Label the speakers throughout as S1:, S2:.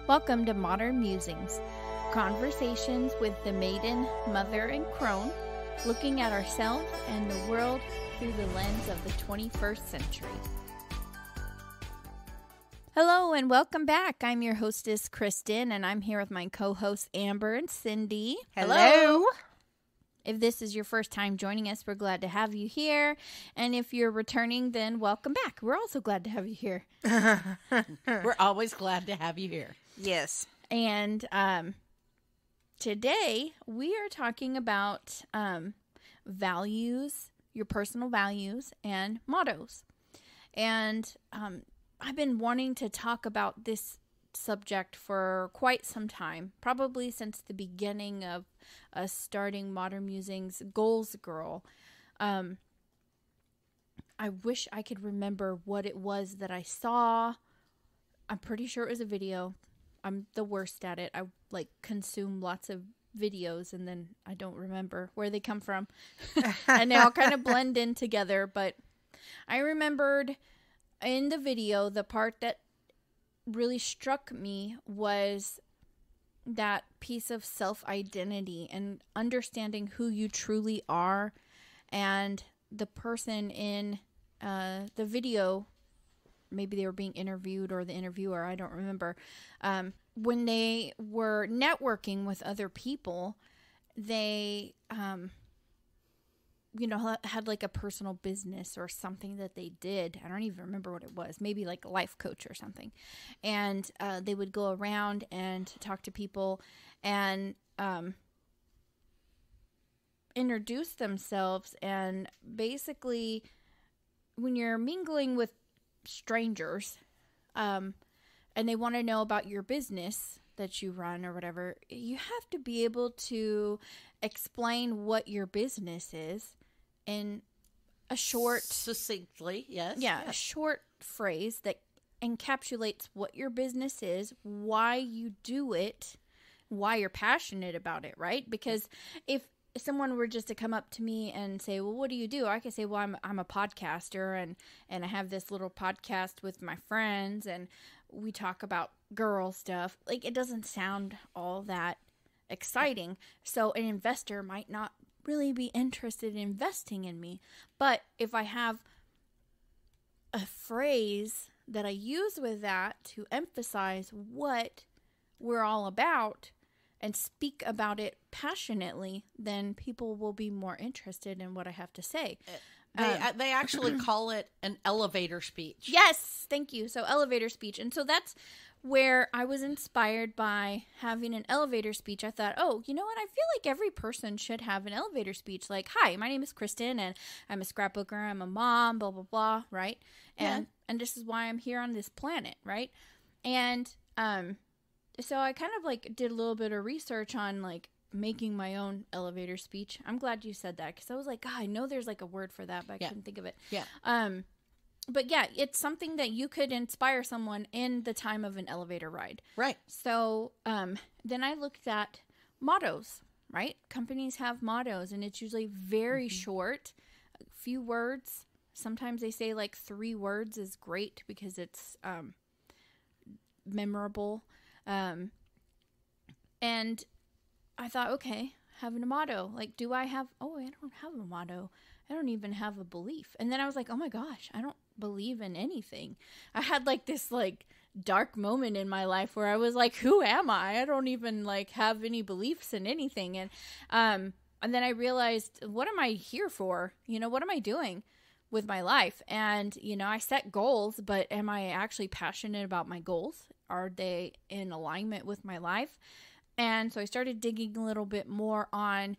S1: Welcome to Modern Musings, conversations with the maiden, mother, and crone, looking at ourselves and the world through the lens of the 21st century. Hello and welcome back. I'm your hostess, Kristen, and I'm here with my co-hosts, Amber and Cindy.
S2: Hello.
S1: If this is your first time joining us, we're glad to have you here. And if you're returning, then welcome back. We're also glad to have you here.
S2: We're always glad to have you here.
S3: Yes.
S1: And today we are talking about values, your personal values and mottos. And I've been wanting to talk about this subject for quite some time, probably since the beginning of us starting Modern Musings Goals Girl. I wish I could remember what it was that I saw. I'm pretty sure it was a video. I'm the worst at it. I consume lots of videos and then I don't remember where they come from. And they all kind of blend in together. But I remembered in the video, the part that really struck me was that piece of self-identity and understanding who you truly are. And the person in the video, maybe they were being interviewed or the interviewer, I don't remember. When they were networking with other people, they, had like a personal business or something that they did. I don't even remember what it was. Maybe like a life coach or something. And they would go around and talk to people and introduce themselves. And basically, when you're mingling with strangers, and they want to know about your business that you run or whatever, you have to be able to explain what your business is in a short,
S2: succinctly, yes.
S1: Yeah, a short phrase that encapsulates what your business is, why you do it, why you're passionate about it, right? Because if someone were just to come up to me and say, well, what do you do? I could say, well, I'm a podcaster and I have this little podcast with my friends and we talk about girl stuff. Like, it doesn't sound all that exciting. So an investor might not really be interested in investing in me. But if I have a phrase that I use with that to emphasize what we're all about and speak about it passionately, then people will be more interested in what I have to say.
S2: They actually call it an elevator speech.
S1: Yes, thank you. So elevator speech. And so that's where I was inspired by having an elevator speech. I thought, oh, you know what? I feel like every person should have an elevator speech. Like, hi, my name is Kristen and I'm a scrapbooker. I'm a mom, blah, blah, blah, right? And this is why I'm here on this planet, right? And so I kind of did a little bit of research on making my own elevator speech. I'm glad you said that because I was like, God, I know there's a word for that, but I couldn't think of it.
S2: Yeah.
S1: But yeah, it's something that you could inspire someone in the time of an elevator ride.
S2: Right.
S1: So then I looked at mottos, right? Companies have mottos and it's usually very short, a few words. Sometimes they say 3 words is great because it's memorable. And I thought, okay, having a motto. Do I have, I don't have a motto. I don't even have a belief. And then I was like, oh my gosh, I don't believe in anything. I had this dark moment in my life where I was like, who am I? I don't even have any beliefs in anything. And then I realized, what am I here for? What am I doing with my life? And, I set goals, but am I actually passionate about my goals? Are they in alignment with my life? And so I started digging a little bit more on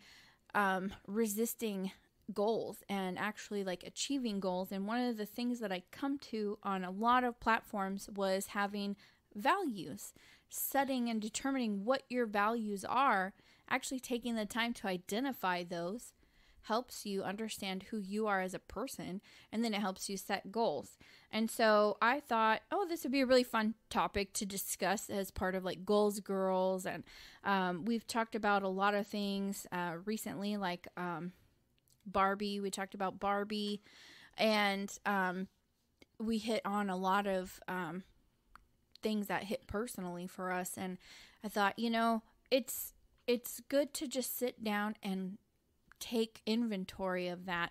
S1: resisting goals and actually achieving goals. And one of the things that I come to on a lot of platforms was having values, setting and determining what your values are, actually taking the time to identify those helps you understand who you are as a person, and then it helps you set goals. And so I thought, this would be a really fun topic to discuss as part of Goals Girls. And we've talked about a lot of things recently, Barbie. We talked about Barbie, and we hit on a lot of things that hit personally for us. And I thought, it's good to just sit down and take inventory of that.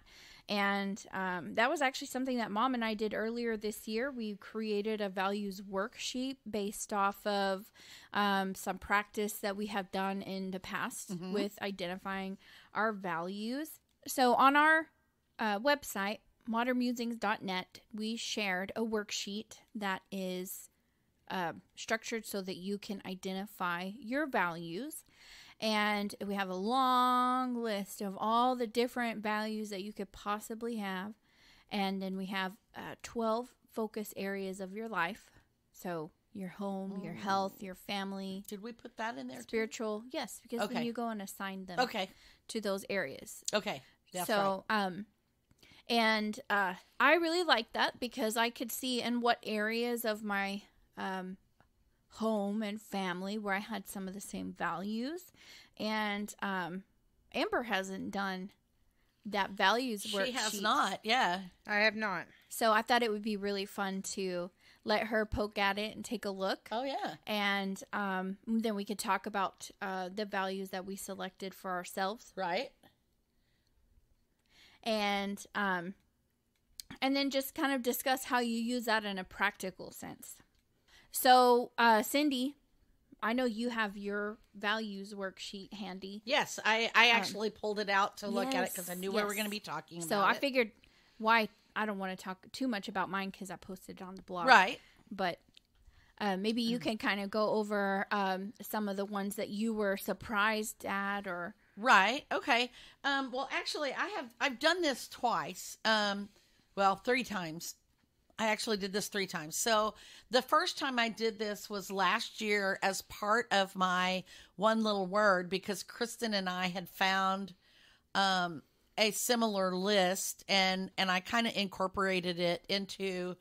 S1: And that was actually something that Mom and I did earlier this year. We created a values worksheet based off of some practice that we have done in the past with identifying our values. So on our website, modernmusings.net, we shared a worksheet that is structured so that you can identify your values. And we have a long list of all the different values that you could possibly have. And then we have 12 focus areas of your life. So your home, your health, your family.
S2: Did we put that in there?
S1: Spiritual. Too? Yes, because then you go and assign them to those areas.
S2: Okay. That's
S1: so,
S2: right.
S1: And I really like that because I could see in what areas of my home and family where I had some of the same values. And Amber hasn't done that values worksheet.
S2: She has not, yeah.
S3: I have not.
S1: So I thought it would be really fun to let her poke at it and take a look.
S2: Oh, yeah.
S1: And then we could talk about the values that we selected for ourselves.
S2: Right.
S1: And then just kind of discuss how you use that in a practical sense. So, Cindy, I know you have your values worksheet handy.
S2: Yes, I actually pulled it out to look at it because I knew we were going to be talking about it.
S1: So I figured I don't want to talk too much about mine because I posted it on the blog.
S2: Right.
S1: But maybe you can kind of go over some of the ones that you were surprised at or...
S2: Right. Okay. Well, actually, I've done this twice. 3 times. I actually did this 3 times. So the first time I did this was last year as part of my one little word because Kristen and I had found a similar list and I kind of incorporated it into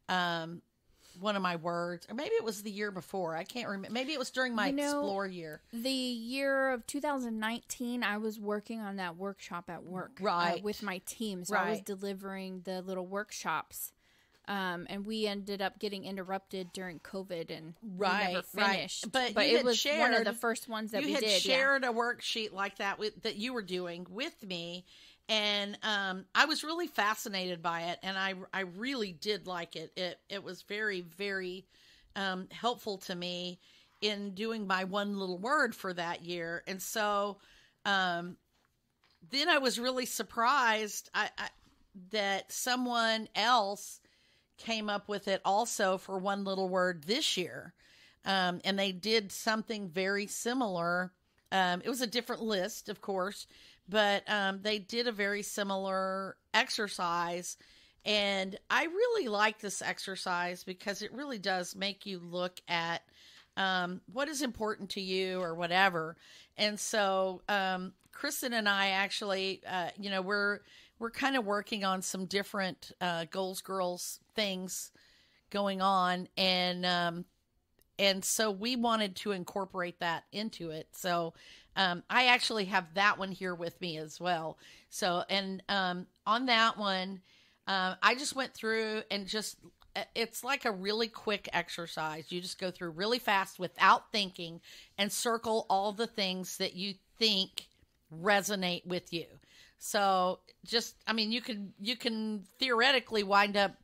S2: one of my words. Or maybe it was the year before. I can't remember. Maybe it was during my Explore year.
S1: The year of 2019, I was working on that workshop at work with my team. So I was delivering the little workshops. And we ended up getting interrupted during COVID and we never finished.
S2: Right.
S1: But it was one of the first ones that we did.
S2: You had shared a worksheet like that that you were doing with me. And I was really fascinated by it. And I really did like it. It was very, very helpful to me in doing my one little word for that year. And so then I was really surprised that someone else came up with it also for one little word this year. And they did something very similar. It was a different list, of course, but they did a very similar exercise. And I really like this exercise because it really does make you look at what is important to you or whatever. And so Kristen and I actually, we're kind of working on some different Goals Girls things going on. And so we wanted to incorporate that into it. So I actually have that one here with me as well. So, and on that one, I just went through and it's like a really quick exercise. You just go through really fast without thinking and circle all the things that you think resonate with you. So you can theoretically wind up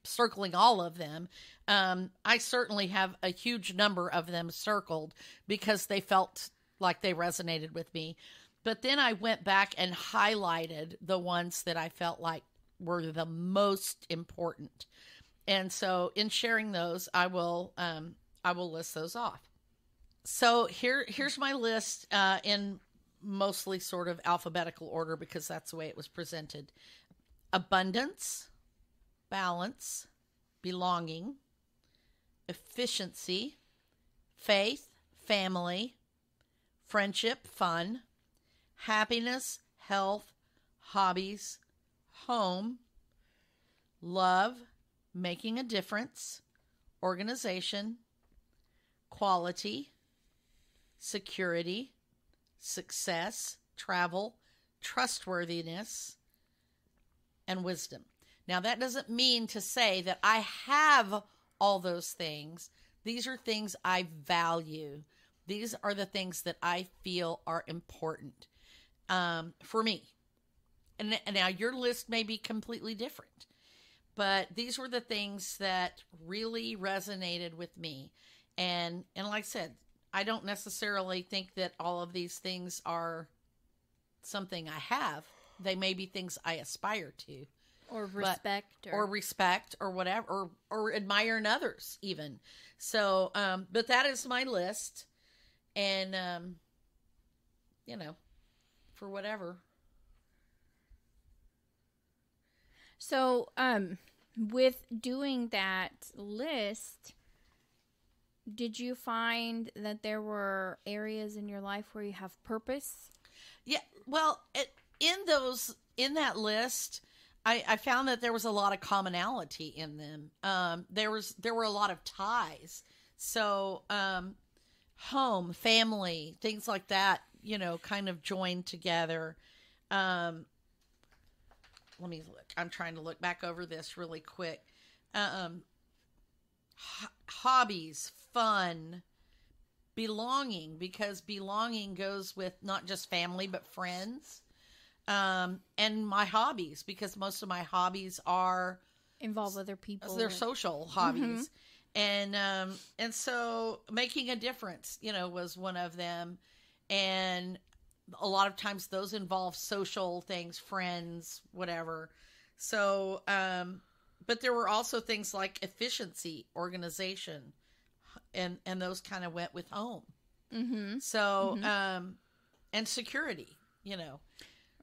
S2: circling all of them. I certainly have a huge number of them circled because they felt like they resonated with me. But then I went back and highlighted the ones that I felt like were the most important. And so in sharing those, I will list those off. So here's my list in mostly sort of alphabetical order because that's the way it was presented. Abundance, balance, belonging, efficiency, faith, family, friendship, fun, happiness, health, hobbies, home, love, making a difference, organization, quality, security, success, travel, trustworthiness, and wisdom. Now, that doesn't mean to say that I have all those things. These are things I value. These are the things that I feel are important for me. And now your list may be completely different, but these were the things that really resonated with me. And like I said, I don't necessarily think that all of these things are something I have. They may be things I aspire to.
S1: Or respect.
S2: Or respect or whatever. Or admire in others even. So, but that is my list. And, for whatever.
S1: So, with doing that list, did you find that there were areas in your life where you have purpose?
S2: Yeah, well, in that list, I found that there was a lot of commonality in them. There were a lot of ties. So, home, family, things like that, kind of joined together. Let me look. I'm trying to look back over this really quick. Hobbies, fun, belonging, because belonging goes with not just family, but friends. And my hobbies, because most of my hobbies are
S1: involve other people.
S2: They're social hobbies. And so making a difference, was one of them. And a lot of times those involve social things, friends, whatever. So, but there were also things like efficiency, organization, and those kind of went with home. So, and security,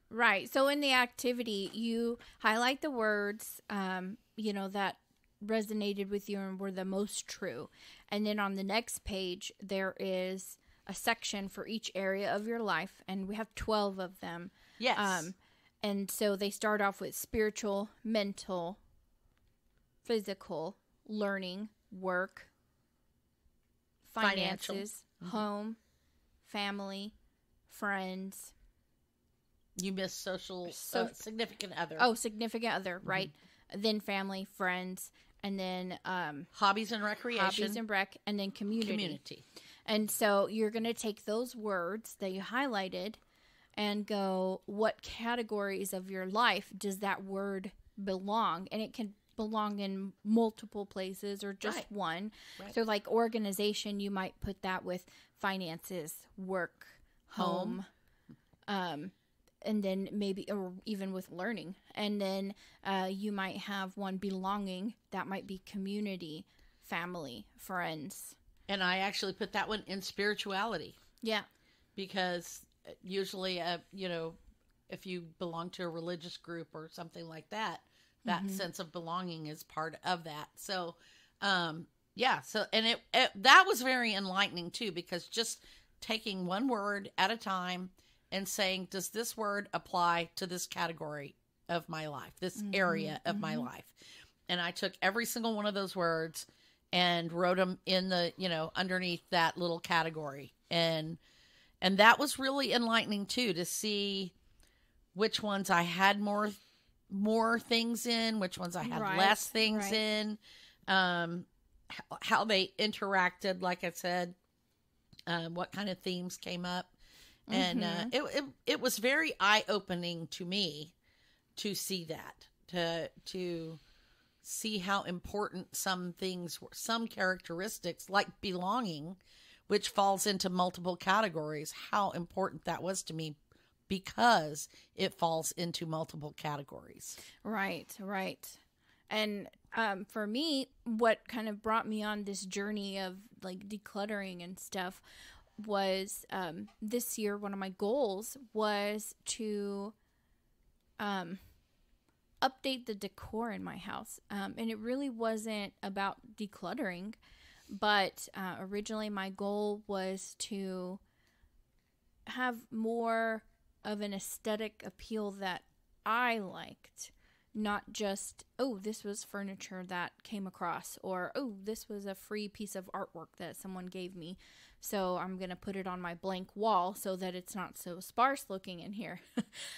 S1: Right. So in the activity, you highlight the words, that resonated with you and were the most true. And then on the next page, there is a section for each area of your life, and we have 12 of them.
S2: Yes.
S1: And so they start off with spiritual, mental, physical, learning, work, finances, home, family, friends.
S2: You missed social, significant other.
S1: Oh, significant other, right? Then family, friends, and then
S2: hobbies and recreation.
S1: Hobbies and rec, and then community. And so you're going to take those words that you highlighted and go, what categories of your life does that word belong? And it can belong in multiple places or just one. Right. So like organization, you might put that with finances, work, home, and then maybe, or even with learning. And then you might have one belonging. That might be community, family, friends.
S2: And I actually put that one in spirituality. Yeah. Because usually, if you belong to a religious group or something like that, that sense of belonging is part of that. So, So, and that was very enlightening too, because just taking one word at a time and saying, does this word apply to this category of my life, this area of my life? And I took every single one of those words and wrote them in the, underneath that little category. And that was really enlightening too, to see which ones I had more things in, which ones I had less things in, how they interacted, like I said, what kind of themes came up. And it was very eye-opening to me to see that, to see how important some things, some characteristics like belonging, which falls into multiple categories, how important that was to me because it falls into multiple categories.
S1: Right. And for me, what kind of brought me on this journey of like decluttering and stuff was this year, one of my goals was to update the decor in my house. And it really wasn't about decluttering, but originally my goal was to have more of an aesthetic appeal that I liked. Not just, oh, this was furniture that came across, or, oh, this was a free piece of artwork that someone gave me, so I'm going to put it on my blank wall so that it's not so sparse looking in here.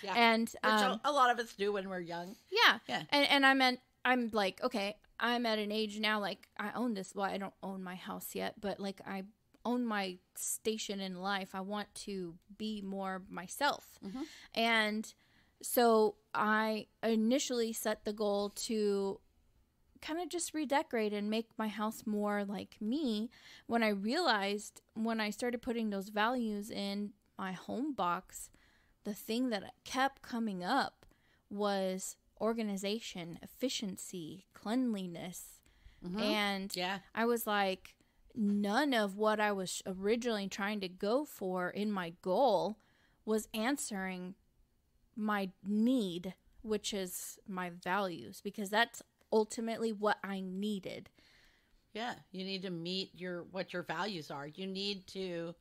S2: Yeah. And which a lot of us do when we're young.
S1: Yeah. And I meant I'm like, okay, I'm at an age now, like, I own this. Well, I don't own my house yet, but like, I own my station in life. I want to be more myself.
S2: Mm-hmm.
S1: And so I initially set the goal to kind of just redecorate and make my house more like me, when I realized, when I started putting those values in my home box, the thing that kept coming up was organization, efficiency, cleanliness.
S2: Mm-hmm.
S1: And
S2: Yeah.
S1: I was like, none of what I was originally trying to go for in my goal was answering my need, which is my values, because that's ultimately what I needed.
S2: Yeah, you need to meet what your values are. You need to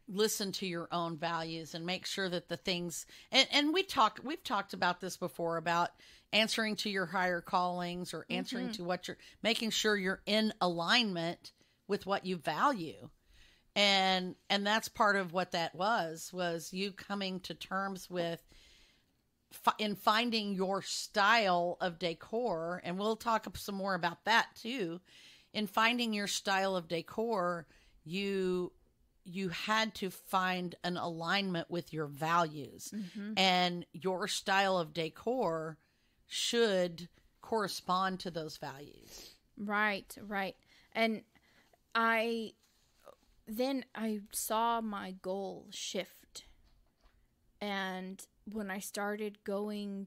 S2: listen to your own values and make sure that the things, and we've talked about this before, about answering to your higher callings, or answering to what making sure you're in alignment with what you value. And that's part of what that was you coming to terms with in finding your style of decor. And we'll talk some more about that too. In finding your style of decor, you had to find an alignment with your values, and your style of decor should correspond to those values.
S1: Right. And I saw my goal shift. And when I started going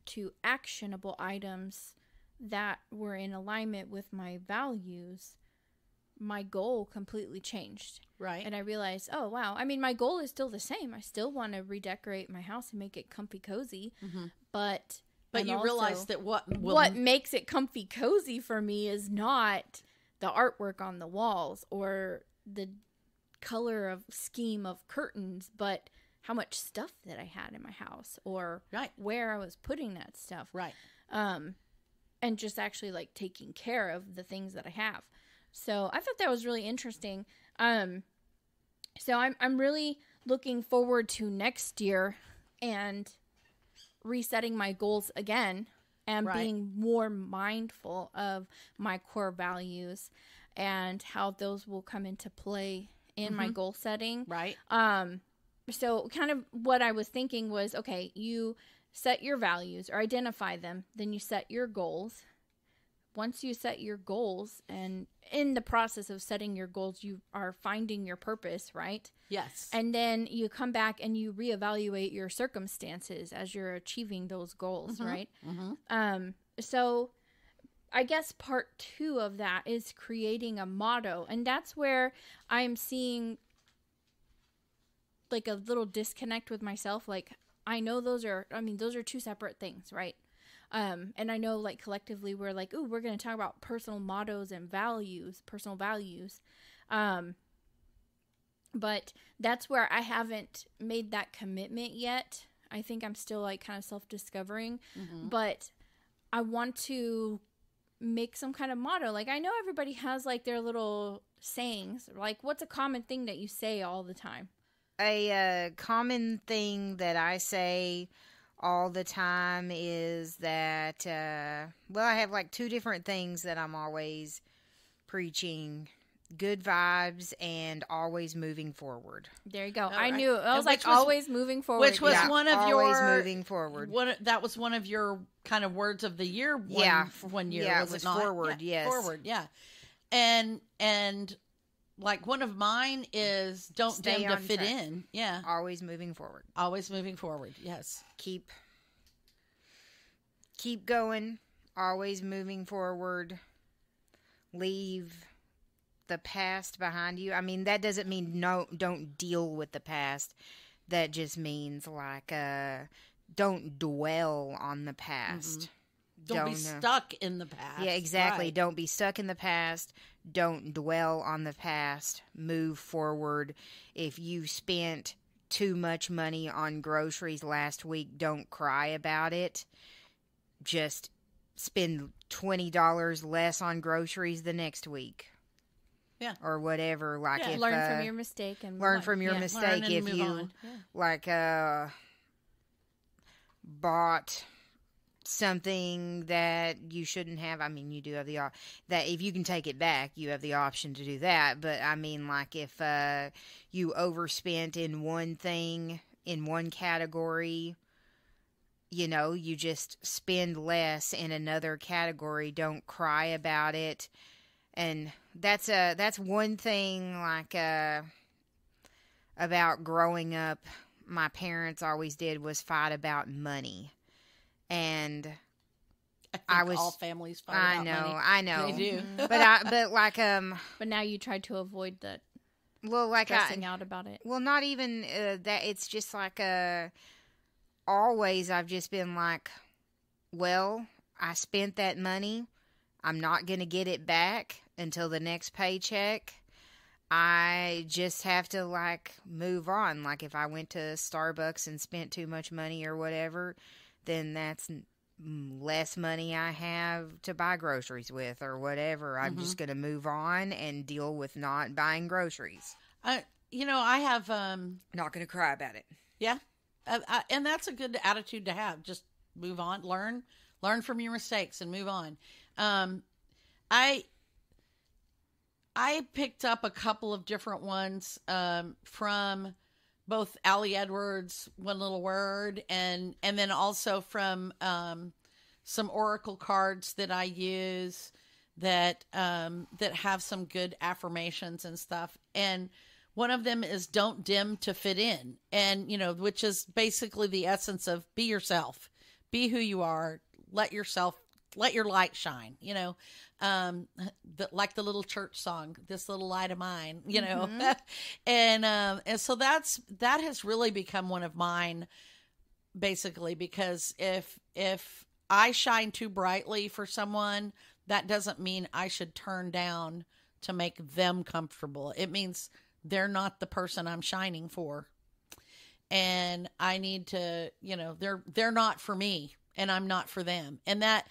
S1: to actionable items that were in alignment with my values, my goal completely changed.
S2: Right.
S1: And I realized, oh, wow. I mean, my goal is still the same. I still want to redecorate my house and make it comfy cozy. But
S2: you realize that
S1: what makes it comfy cozy for me is not the artwork on the walls or the color of scheme of curtains, but how much stuff that I had in my house, or where I was putting that stuff.
S2: Right.
S1: And just actually like taking care of the things that I have. So I thought that was really interesting. So I'm really looking forward to next year and resetting my goals again, and being more mindful of my core values and how those will come into play in my goal setting.
S2: Right.
S1: So kind of what I was thinking was, okay, you set your values or identify them, then you set your goals. Once you set your goals, and in the process of setting your goals, you are finding your purpose, right?
S2: Yes.
S1: And then you come back and you reevaluate your circumstances as you're achieving those goals, right? So I guess part 2 of that is creating a motto. And that's where I'm seeing like a little disconnect with myself. Like, I know those are 2 separate things, right? And I know like collectively we're like, ooh, we're going to talk about personal mottos and values, personal values. But that's where I haven't made that commitment yet. I think I'm still like kind of self-discovering, but I want to make some kind of motto. Like, I know everybody has like their little sayings. Like, what's a common thing that you say all the time?
S3: A common thing that I say all the time is that, I have like 2 different things that I'm always preaching: good vibes and always moving forward.
S1: There you go.
S2: All
S1: I
S2: right.
S1: knew. I was like,
S2: was
S1: always moving forward.
S2: Which was one of
S3: always
S2: your...
S3: moving forward.
S2: That was one of your kind of words of the year one year,
S3: yeah,
S2: was
S3: it was
S2: not?
S3: forward, yes.
S2: Forward, yeah. And like one of mine is don't
S3: Stay
S2: dim to
S3: on
S2: fit
S3: track.
S2: in. Yeah.
S3: Always moving forward.
S2: Always moving forward, yes.
S3: Keep going. Always moving forward. Leave the past behind you. I mean, that doesn't mean don't deal with the past. That just means like don't dwell on the past.
S2: Don't be stuck in the past.
S3: Yeah, exactly.
S2: Right.
S3: Don't be stuck in the past. Don't dwell on the past. Move forward. If you spent too much money on groceries last week, don't cry about it. Just spend $20 less on groceries the next week.
S2: Yeah.
S3: Or whatever. Like,
S2: Yeah,
S3: if,
S1: learn from your mistake and
S3: learn from your
S2: Learn
S3: mistake.
S2: and
S3: If
S2: move
S3: you
S2: on.
S3: like bought something that you shouldn't have. I mean, you do have that if you can take it back, you have the option to do that. But I mean, like if you overspent in one thing, in one category, you just spend less in another category. Don't cry about it. And that's one thing like about growing up. My parents always did was fight about money, and
S2: I think all families fight about money.
S3: I know,
S2: They do.
S1: But now you try to avoid that.
S3: Well, like
S1: stressing out about it.
S3: Well, not even that. It's just like always. I've just been like, well, I spent that money. I'm not going to get it back until the next paycheck. I just have to move on. Like if I went to Starbucks and spent too much money or whatever, then that's less money I have to buy groceries with or whatever. I'm just going to move on and deal with not buying groceries.
S2: I have
S3: not going to cry about it.
S2: Yeah. And that's a good attitude to have. Just move on, learn from your mistakes and move on. I picked up a couple of different ones from both Allie Edwards' One Little Word and then also from some oracle cards that I use that have some good affirmations and stuff. And one of them is don't dim to fit in. And, which is basically the essence of be yourself, be who you are, let your light shine, like the little church song, this little light of mine, and so that has really become one of mine, basically, because if I shine too brightly for someone, that doesn't mean I should turn down to make them comfortable. It means they're not the person I'm shining for, and I need to, they're not for me, and I'm not for them, and that.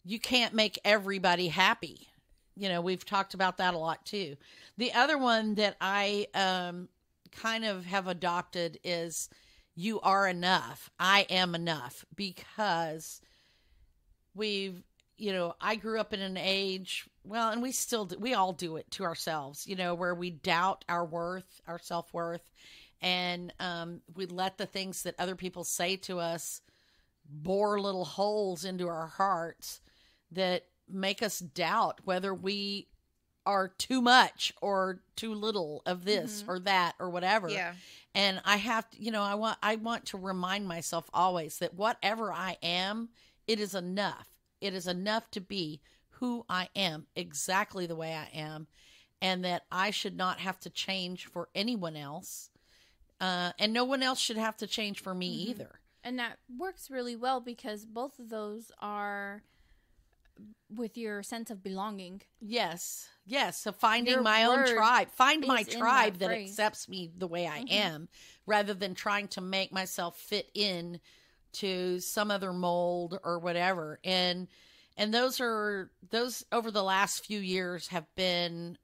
S2: You can't make everybody happy. We've talked about that a lot too. The other one that I kind of have adopted is you are enough. I am enough, because I grew up in an age, well, and we all do it to ourselves, where we doubt our worth, our self-worth, and we let the things that other people say to us bore little holes into our hearts that make us doubt whether we are too much or too little of this or that or whatever.
S3: Yeah.
S2: And I have to, I want to remind myself always that whatever I am, it is enough. It is enough to be who I am, exactly the way I am, and that I should not have to change for anyone else. And no one else should have to change for me either.
S1: And that works really well because both of those are with your sense of belonging.
S2: Yes. So finding
S1: Your
S2: my own
S1: word
S2: tribe. Find my
S1: is in
S2: tribe
S1: that
S2: that
S1: phrase.
S2: accepts me the way I am, rather than trying to make myself fit in to some other mold or whatever. And those over the last few years have been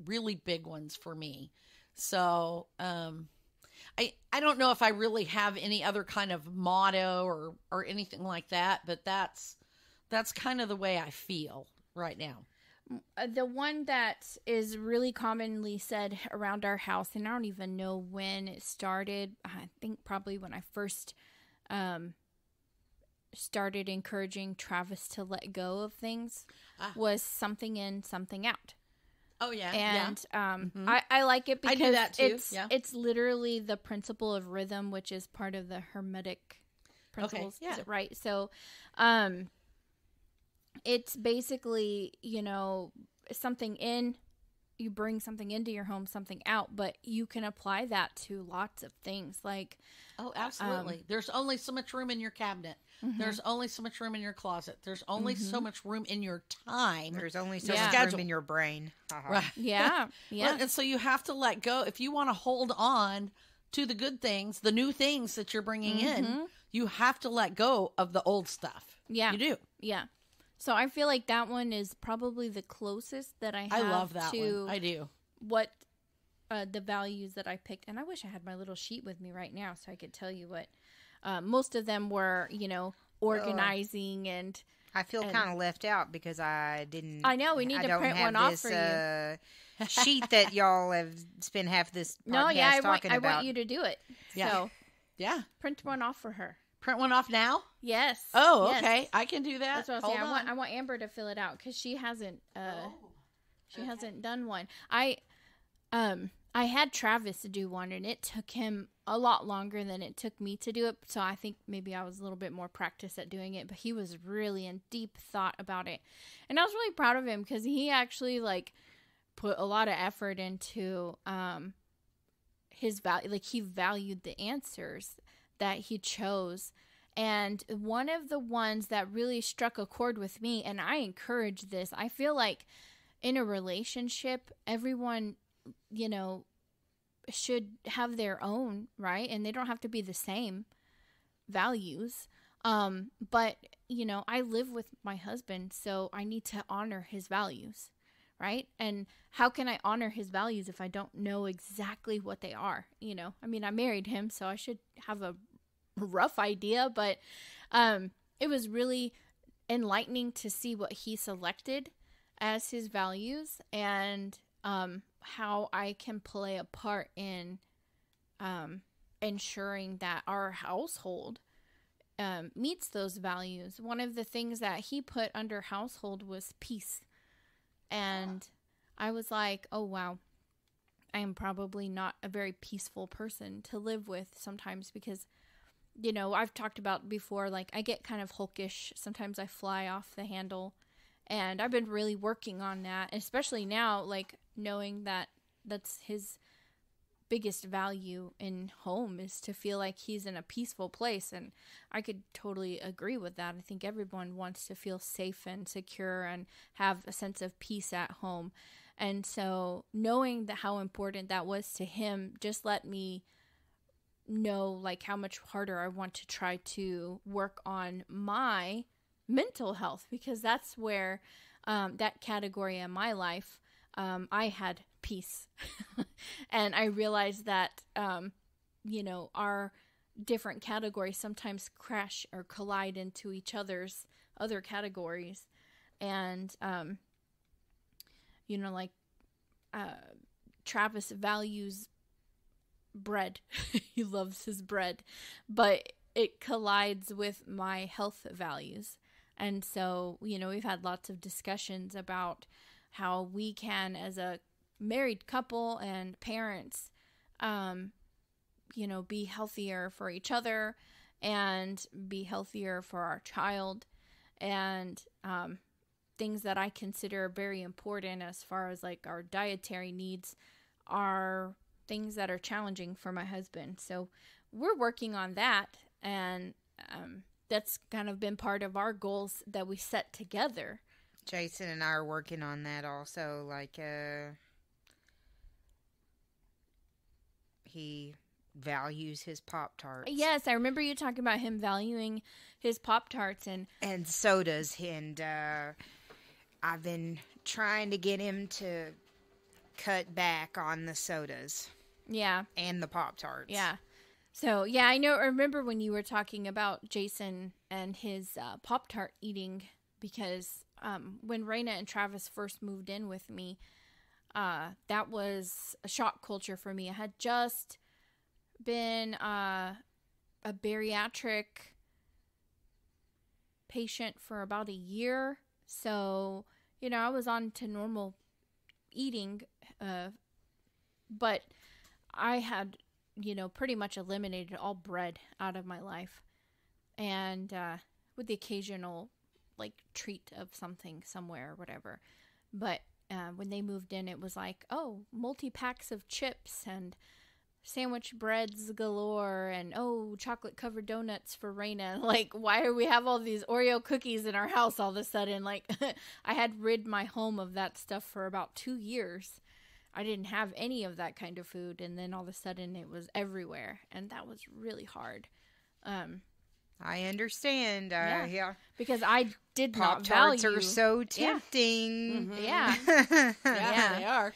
S2: really big ones for me. So I don't know if I really have any other kind of motto or anything like that, but that's kind of the way I feel right now.
S1: The one that is really commonly said around our house, and I don't even know when it started. I think probably when I first started encouraging Travis to let go of things was something in, something out.
S2: Oh, yeah.
S1: And I like it because
S2: I do that too.
S1: It's literally the principle of rhythm, which is part of the Hermetic principles.
S2: Okay, yeah.
S1: Is it right? So it's basically, something in, you bring something into your home, something out, but you can apply that to lots of things. Like,
S2: oh, absolutely. There's only so much room in your cabinet. There's only so much room in your closet. There's only so much room in your time.
S3: There's only so
S1: Yeah.
S3: much room in your brain.
S2: Right.
S1: yeah.
S2: Well, and so you have to let go. If you want to hold on to the good things, the new things that you're bringing in, you have to let go of the old stuff.
S1: Yeah.
S2: You do.
S1: Yeah. So I feel like that one is probably the closest that I have
S2: I love that
S1: to
S2: one. I do.
S1: what the values that I picked. And I wish I had my little sheet with me right now so I could tell you what most of them were, organizing and
S3: I feel kind of left out because I didn't.
S1: I know we need to print one off for you.
S3: Sheet that y'all have spent half this podcast talking about.
S1: I want you to do it.
S2: Yeah.
S1: So
S2: yeah,
S1: print one off for her.
S2: Print one off now?
S1: Yes.
S2: Oh,
S1: yes.
S2: okay. I can do that.
S1: That's what I was saying. I want Amber to fill it out because she hasn't. She hasn't done one. I had Travis to do one, and it took him a lot longer than it took me to do it. So I think maybe I was a little bit more practiced at doing it. But he was really in deep thought about it, and I was really proud of him because he actually put a lot of effort into his value. Like, he valued the answers that he chose. And one of the ones that really struck a chord with me, and I encourage this, I feel like in a relationship, everyone, should have their own, right? And they don't have to be the same values. But, I live with my husband, so I need to honor his values, right? And how can I honor his values if I don't know exactly what they are? I mean, I married him, so I should have a rough idea, but it was really enlightening to see what he selected as his values and how I can play a part in ensuring that our household meets those values. One of the things that he put under household was peace. And I was like, oh, wow, I am probably not a very peaceful person to live with sometimes because, I've talked about before, I get kind of hulkish. Sometimes I fly off the handle. And I've been really working on that, especially now, knowing that that's his biggest value in home is to feel like he's in a peaceful place. And I could totally agree with that. I think everyone wants to feel safe and secure and have a sense of peace at home. And so knowing how important that was to him just let me know how much harder I want to try to work on my mental health, because that's where that category in my life, I had peace. And I realized that, our different categories sometimes crash or collide into each other's other categories. And, Travis values bread. He loves his bread, but it collides with my health values. And so, we've had lots of discussions about how we can, as a married couple and parents, be healthier for each other and be healthier for our child. And things that I consider very important as far as our dietary needs are things that are challenging for my husband. So we're working on that. And that's kind of been part of our goals that we set together.
S3: Jason and I are working on that also. He values his Pop-Tarts.
S1: Yes, I remember you talking about him valuing his Pop-Tarts and
S3: sodas. And I've been trying to get him to cut back on the sodas.
S1: Yeah.
S3: And the Pop-Tarts.
S1: Yeah. So, yeah, I remember when you were talking about Jason and his Pop-Tart eating, because when Raina and Travis first moved in with me, that was a shock culture for me. I had just been a bariatric patient for about a year. So, I was on to normal eating, but I had pretty much eliminated all bread out of my life. And with the occasional, treat of something somewhere or whatever. But when they moved in, it was multi-packs of chips and sandwich breads galore and, chocolate covered donuts for Raina. Why do we have all these Oreo cookies in our house all of a sudden? I had rid my home of that stuff for about 2 years. I didn't have any of that kind of food, and then all of a sudden it was everywhere, and that was really hard.
S3: I understand. Yeah.
S1: Because I did not
S3: Pop-Tarts
S1: value.
S3: are so tempting.
S1: Yeah.
S2: Yeah, they are.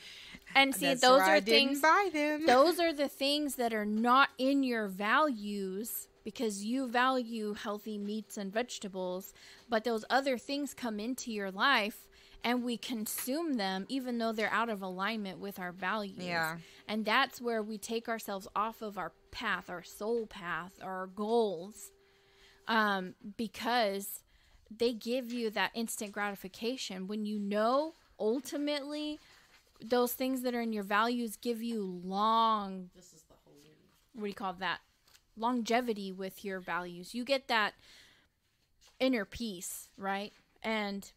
S1: And see,
S3: That's
S1: those
S3: why
S1: are
S3: I didn't
S1: things.
S3: buy them.
S1: Those are the things that are not in your values because you value healthy meats and vegetables, but those other things come into your life and we consume them even though they're out of alignment with our values.
S3: Yeah.
S1: And that's where we take ourselves off of our path, our soul path, our goals, because they give you that instant gratification when you know ultimately those things that are in your values give you
S2: This is the holy.
S1: what do you call that? Longevity with your values. You get that inner peace, right? And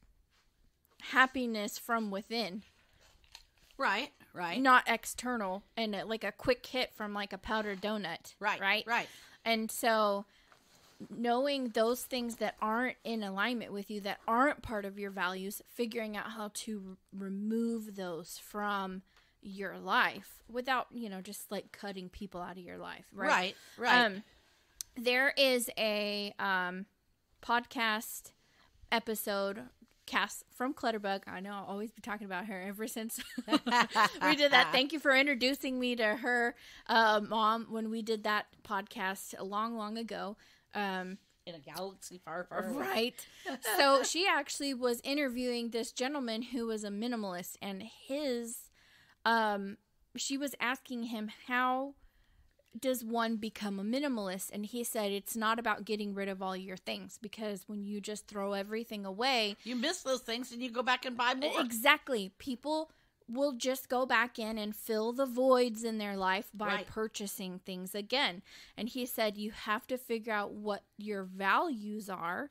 S1: happiness from within.
S2: Right.
S1: Not external and like a quick hit from like a powdered donut.
S2: Right.
S1: And so knowing those things that aren't in alignment with you, that aren't part of your values, figuring out how to remove those from your life without, just like cutting people out of your life. Right. There is a podcast episode Cass from Clutterbug. I know I'll always be talking about her ever since we did that. Thank you for introducing me to her mom when we did that podcast a long, long ago.
S2: In a galaxy far, far away.
S1: Right. So she actually was interviewing this gentleman who was a minimalist, and she was asking him, how does one become a minimalist? And he said, it's not about getting rid of all your things, because when you just throw everything away,
S2: you miss those things and you go back and buy more.
S1: Exactly. People will just go back in and fill the voids in their life by purchasing things again. And he said, you have to figure out what your values are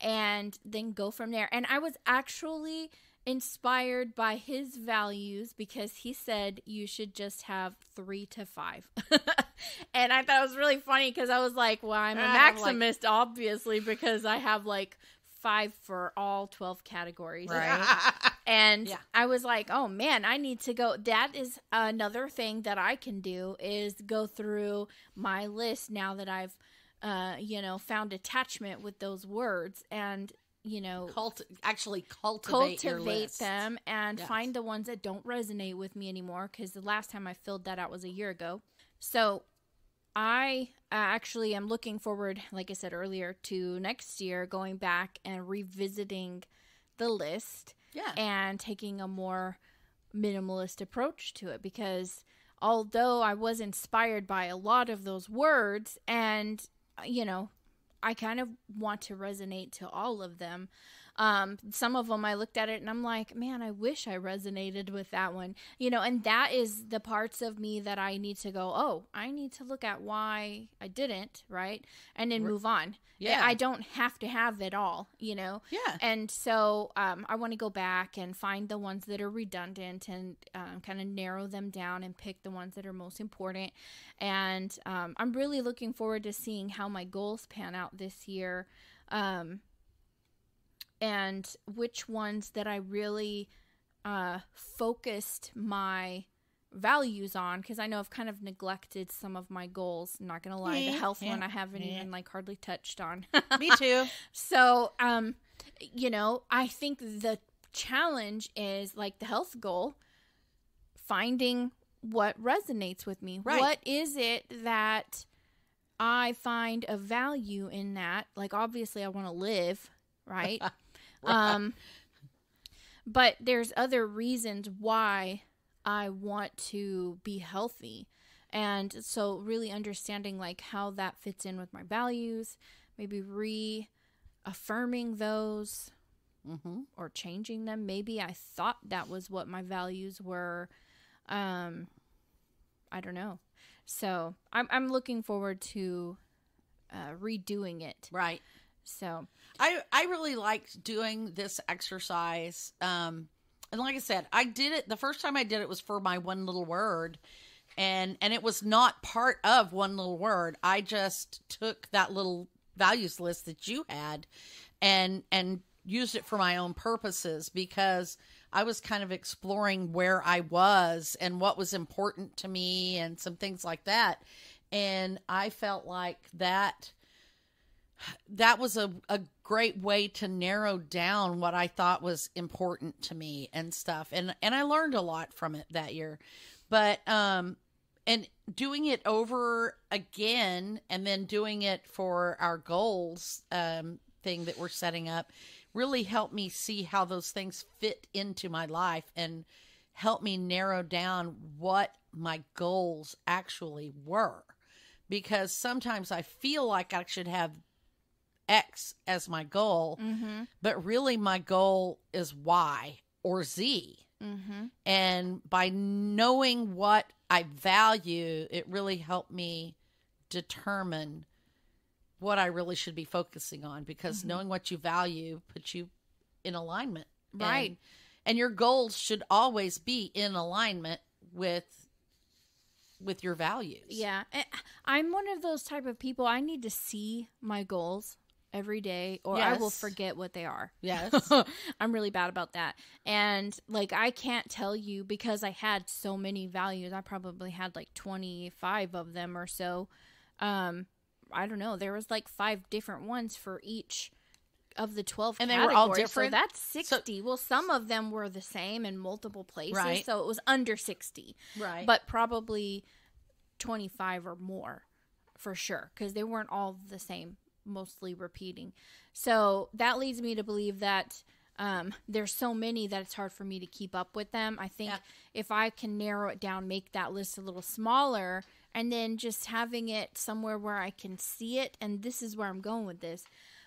S1: and then go from there. And I was actually inspired by his values because he said you should just have 3 to 5. And I thought it was really funny because I was like, well, I'm a maximist, obviously, because I have like 5 for all 12 categories.
S3: Right.
S1: And I was like, oh man, I need to go. That is another thing that I can do, is go through my list now that I've, found attachment with those words, and,
S2: cultivate your list.
S1: them and find the ones that don't resonate with me anymore. Because the last time I filled that out was a year ago. So I actually am looking forward, like I said earlier, to next year going back and revisiting the list and taking a more minimalist approach to it. Because although I was inspired by a lot of those words and, I kind of want to resonate to all of them. Some of them I looked at it and I'm like, man, I wish I resonated with that one, and that is the parts of me that I need to go, oh, I need to look at why I didn't, right? And then move on. Yeah. I don't have to have it all, Yeah. And so I want to go back and find the ones that are redundant and kind of narrow them down and pick the ones that are most important. And I'm really looking forward to seeing how my goals pan out this year. And which ones that I really focused my values on, because I know I've kind of neglected some of my goals. I'm not going to lie. The health one I haven't even hardly touched on.
S2: Me too.
S1: So, I think the challenge is like the health goal, finding what resonates with me.
S2: Right.
S1: What is it that I find a value in that? Like, obviously I want to live, right? But there's other reasons why I want to be healthy. And so really understanding like how that fits in with my values, maybe reaffirming those or changing them. Maybe I thought that was what my values were. I don't know. So I'm looking forward to redoing it.
S2: Right.
S1: So
S2: I really liked doing this exercise. And like I said, I did it. The first time I did it was for my one little word. And it was not part of one little word. I just took that little values list that you had and used it for my own purposes, because I was kind of exploring where I was and what was important to me and some things like that. And I felt like that was a great way to narrow down what I thought was important to me and stuff. And I learned a lot from it that year. But and doing it over again and then doing it for our goals thing that we're setting up really helped me see how those things fit into my life and help me narrow down what my goals actually were. Because sometimes I feel like I should have X as my goal, but really my goal is Y or Z. And by knowing what I value, it really helped me determine what I really should be focusing on, because knowing what you value puts you in alignment.
S1: Right.
S2: And your goals should always be in alignment with your values.
S1: Yeah. I'm one of those type of people. I need to see my goals every day or I will forget what they are.
S2: Yes.
S1: I'm really bad about that. And like, I can't tell you because I had so many values. I probably had like 25 of them or so. I don't know. There was like 5 different ones for each of the 12
S2: and
S1: categories.
S2: They were all different.
S1: So that's 60. Well, some of them were the same in multiple places.
S2: Right.
S1: So it was under 60.
S2: Right.
S1: But probably 25 or more for sure, because they weren't all the same, mostly repeating. So that leads me to believe that there's so many that it's hard for me to keep up with them. I think if I can narrow it down, make that list a little smaller, and then just having it somewhere where I can see it, and this is where I'm going with this.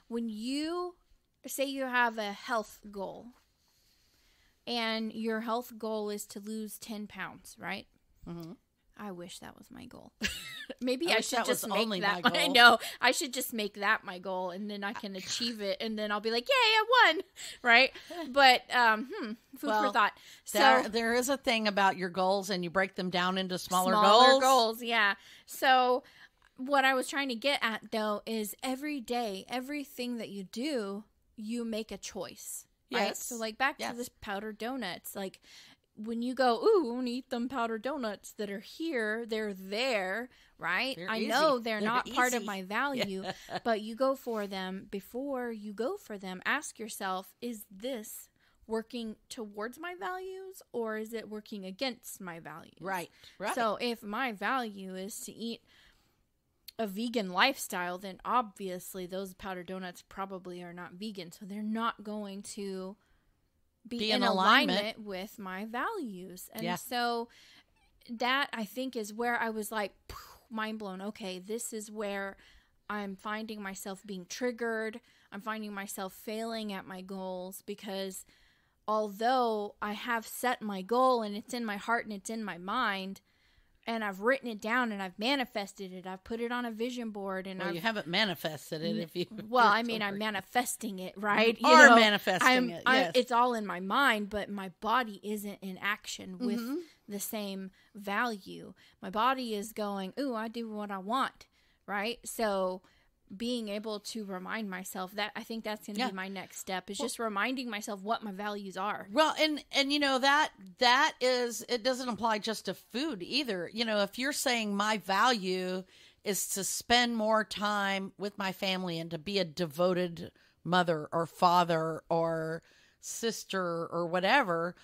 S1: When you say you have a health goal, and your health goal is to lose 10 pounds, right? I wish that was my goal. Maybe I should just make that my goal. I know. I should just make that my goal, and then I can achieve it, and then I'll be like, yay, I won, right? But food for thought. So
S2: there is a thing about your goals, and you break them down into smaller
S1: goals. Yeah. So what I was trying to get at, though, is every day, everything that you do, you make a choice. Right?
S2: Yes.
S1: So like back to this powdered donuts, like when you go, ooh, I want to eat them powdered donuts that are here, they're there, right?
S2: They're
S1: I
S2: easy.
S1: know they're not
S2: easy.
S1: part of my value, but you go for them. Before you go for them, ask yourself, is this working towards my values or is it working against my values?
S2: Right.
S1: So if my value is to eat a vegan lifestyle, then obviously those powdered donuts probably are not vegan. So they're not going to be in alignment with my values. And so that, I think, is where I was like, mind blown. Okay, this is where I'm finding myself being triggered. I'm finding myself failing at my goals, because although I have set my goal and it's in my heart and it's in my mind, and I've written it down and I've manifested it. I've put it on a vision board. And
S2: you haven't manifested it if you...
S1: Well, I mean, I'm manifesting it, right?
S2: You are manifesting it, yes.
S1: It's all in my mind, but my body isn't in action with the same value. My body is going, ooh, I do what I want, right? So being able to remind myself that, I think that's going to be my next step, is just reminding myself what my values are.
S2: Well, and you know, that is, it doesn't apply just to food either. You know, if you're saying my value is to spend more time with my family and to be a devoted mother or father or sister or whatever,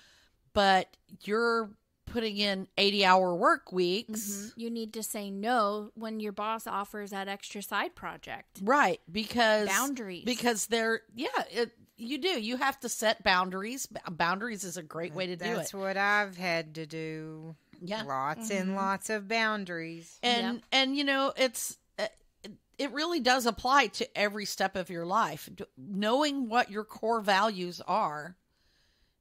S2: but you're putting in 80-hour work weeks.
S1: You need to say no when your boss offers that extra side project.
S2: Right, because
S1: boundaries.
S2: Because you do. You have to set boundaries. Boundaries is a great way to do it.
S3: That's what I've had to do.
S2: Yeah.
S3: Lots and lots of boundaries.
S2: And you know, it really does apply to every step of your life. Knowing what your core values are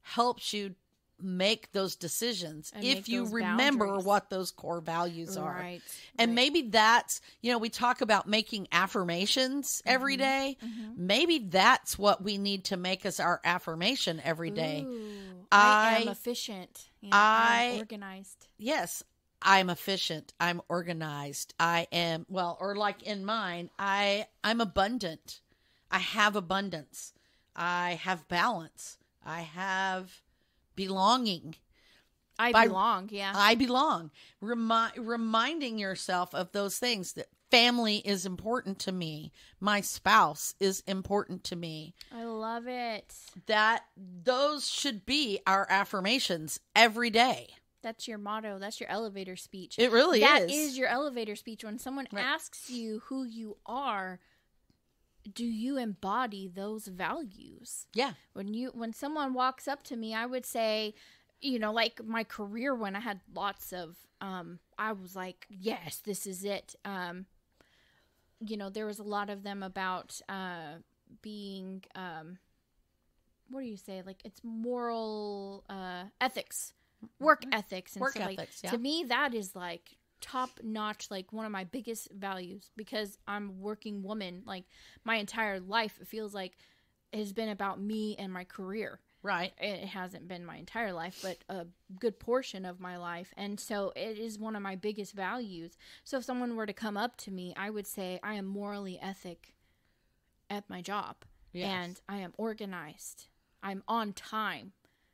S2: helps you make those decisions and if you remember boundaries. What those core values are.
S1: Right.
S2: And maybe that's, you know, we talk about making affirmations every day. Maybe that's what we need to make as our affirmation every day.
S1: Ooh, I am efficient. I'm organized.
S2: Yes, I'm efficient. I'm organized. I am, well, or like in mine, I'm abundant. I have abundance. I have balance. I have belonging.
S1: I belong.
S2: I belong. Reminding yourself of those things that family is important to me. My spouse is important to me.
S1: I love it.
S2: That those should be our affirmations every day.
S1: That's your motto. That's your elevator speech.
S2: It really is.
S1: That is your elevator speech. When someone asks you who you are, do you embody those values?
S2: Yeah.
S1: When someone walks up to me, I would say, like my career, when I had lots of, I was like, yes, this is it. There was a lot of them about being, what do you say? Like, it's moral ethics, work ethics, and
S2: work
S1: stuff
S2: ethics.
S1: To me, that is like top notch, like one of my biggest values, because I'm a working woman. Like, my entire life, it feels like it has been about me and my career.
S2: Right.
S1: It hasn't been my entire life, but a good portion of my life. And so it is one of my biggest values. So if someone were to come up to me, I would say I am morally ethic at my job. Yes. And I am organized. I'm on time.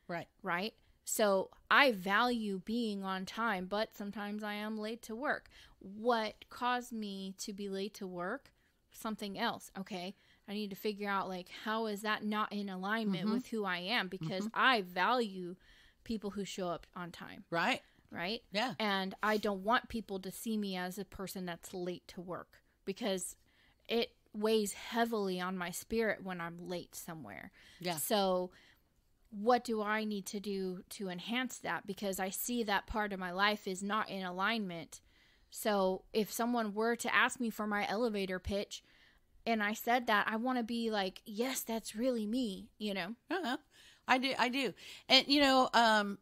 S2: Right.
S1: Right? So I value being on time, but sometimes I am late to work. What caused me to be late to work? Something else. Okay. I need to figure out, like, how is that not in alignment with who I am? Because I value people who show up on time.
S2: Right.
S1: Right?
S2: Yeah.
S1: And I don't want people to see me as a person that's late to work, because it weighs heavily on my spirit when I'm late somewhere.
S2: Yeah.
S1: So what do I need to do to enhance that? Because I see that part of my life is not in alignment. So if someone were to ask me for my elevator pitch, and I said that, I want to be like, yes, that's really me,
S2: Uh-huh. I do. And,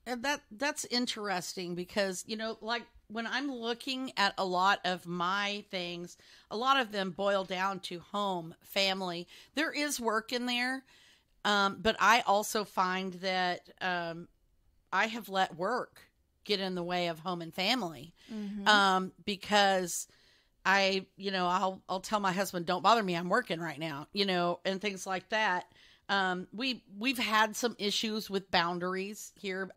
S2: that's interesting because, like when I'm looking at a lot of my things, a lot of them boil down to home, family. There is work in there. But I also find that I have let work get in the way of home and family because I'll tell my husband, don't bother me, I'm working right now, and things like that. We've had some issues with boundaries here.